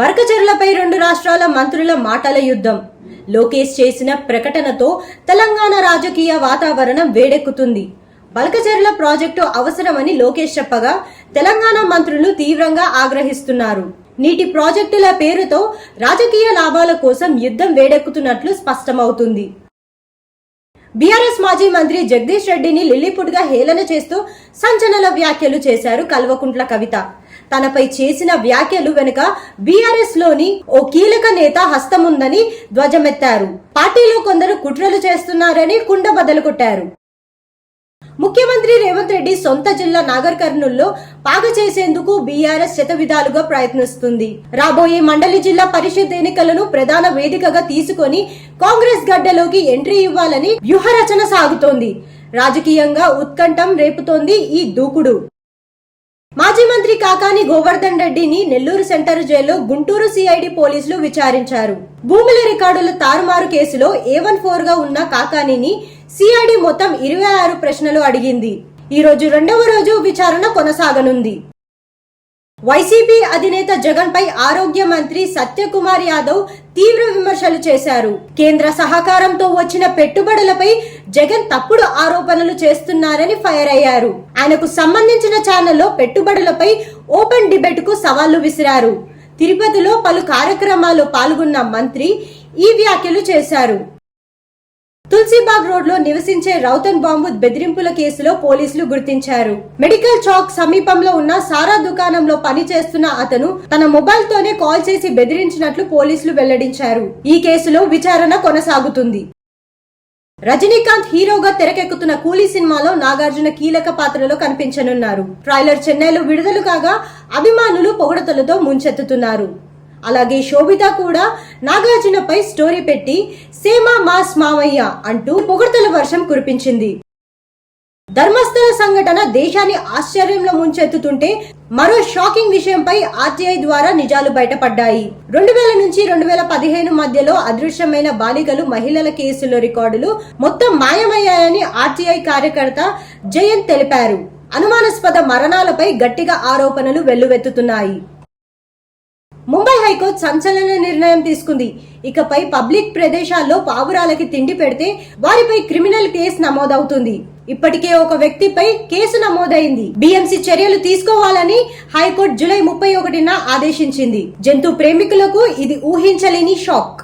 బర్కచెర్లపై రెండు రాష్ట్రాల మంత్రుల మాటల యుద్ధం. లోకేష్ చేసిన ప్రకటనతో తెలంగాణ రాజకీయ వాతావరణం వేడెక్కుతుంది. బల్కచెర్ల ప్రాజెక్టు అవసరమని లోకేష్ చెప్పగా తెలంగాణ మంత్రులు తీవ్రంగా ఆగ్రహిస్తున్నారు. నీటి ప్రాజెక్టుల పేరుతో రాజకీయ లాభాల కోసం యుద్ధం వేడెక్కుతున్నట్లు స్పష్టమవుతుంది. బీఆర్ఎస్ మాజీ మంత్రి జగదీష్ రెడ్డిని లిల్లీపుట్గా హేళన చేస్తూ సంచలన వ్యాఖ్యలు చేశారు కల్వకుంట్ల కవిత. తనపై చేసిన వ్యాఖ్యలు వెనుక బీఆర్ఎస్ లోని ఓ కీలక నేత హస్తముందని ధ్వజమెత్తారు. పార్టీలో కొందరు కుట్రలు చేస్తున్నారని కుండబద్దలు కొట్టారు. ముఖ్యమంత్రి రేవంత్ రెడ్డి సొంత జిల్లా నాగర్ కర్నూల్లో పాగ చేసేందుకు బీఆర్ఎస్ శతవిధాలుగా ప్రయత్నిస్తుంది. రాబోయే మండలి జిల్లా పరిషత్ ఎన్నికలను ప్రధాన వేదికగా తీసుకొని కాంగ్రెస్ గడ్డలోకి ఎంట్రీ ఇవ్వాలని వ్యూహరచన సాగుతోంది. రాజకీయంగా ఉత్కంఠం రేపుతోంది ఈ దూకుడు. మాజీ మంత్రి కాకాని గోవర్ధన్ రెడ్డిని నెల్లూరు సెంటర్ జైల్లో గుంటూరు సిఐడి పోలీసులు విచారించారు. భూముల రికార్డుల తారుమారు కేసులో A14 గా ఉన్న కాకానిని సిఐడి మొత్తం 26 ప్రశ్నలు అడిగింది. ఈ రోజు రెండవ రోజు విచారణ కొనసాగనుంది. వైసీపీ అధినేత జగన్ పై ఆరోగ్య మంత్రి సత్యకుమార్ యాదవ్ తీవ్ర విమర్శలు చేశారు. కేంద్ర సహకారంతో వచ్చిన పెట్టుబడులపై జగన్ తప్పుడు ఆరోపణలు చేస్తున్నారని ఫైర్ అయ్యారు. ఆయనకు సంబంధించిన ఛానల్లో పెట్టుబడులపై ఓపెన్ డిబేట్ కు సవాళ్లు విసిరారు. తిరుపతిలో పలు కార్యక్రమాల్లో పాల్గొన్న మంత్రి ఈ వ్యాఖ్యలు చేశారు. తులసిబాగ్ రోడ్ లో నివసించే రౌతన్ బాంబు బెదిరింపుల కేసులో పోలీసులు గుర్తించారు. మెడికల్ చౌక్ సమీపంలో ఉన్న సారా దుకాణంలో పనిచేస్తున్న అతను తన మొబైల్ తోనే కాల్ చేసి బెదిరించినట్లు పోలీసులు వెల్లడించారు. ఈ కేసులో విచారణ కొనసాగుతుంది. రజనీకాంత్ హీరోగా తెరకెక్కుతున్న కూలీ సినిమాలో నాగార్జున కీలక పాత్రలో కనిపించనున్నారు. ట్రైలర్ చెన్నైలో విడుదల కాగా అభిమానులు పొగడతలతో ముంచెత్తుతున్నారు. అలాగే శోభిత కూడా నాగార్జునపై స్టోరీ పెట్టి సేమా మాస్ మామయ్య అంటూ పొగడ్తల వర్షం కురిపించింది. ధర్మస్థల సంఘటన దేశాన్ని ఆశ్చర్యంలో ముంచెత్తుతుంటే మరో షాకింగ్ విషయంపై ఆర్టీఐ ద్వారా నిజాలు బయటపడ్డాయి. 2000 నుంచి 2015 మధ్యలో అదృశ్యమైన బాలికలు మహిళల కేసుల రికార్డులు మొత్తం మాయమయ్యాయని ఆర్టీఐ కార్యకర్త జయంత్ తెలిపారు. అనుమానాస్పద మరణాలపై గట్టిగా ఆరోపణలు వెల్లువెత్తుతున్నాయి. ముంబై హైకోర్టు సంచలన నిర్ణయం తీసుకుంది. ఇకపై పబ్లిక్ ప్రదేశాల్లో పావురాలకి తిండి పెడితే వారిపై క్రిమినల్ కేసు నమోదవుతుంది. ఇప్పటికే ఒక వ్యక్తిపై కేసు నమోదైంది. బీఎంసీ చర్యలు తీసుకోవాలని హైకోర్టు జూలై 31న ఆదేశించింది. జంతు ప్రేమికులకు ఇది ఊహించలేని షాక్.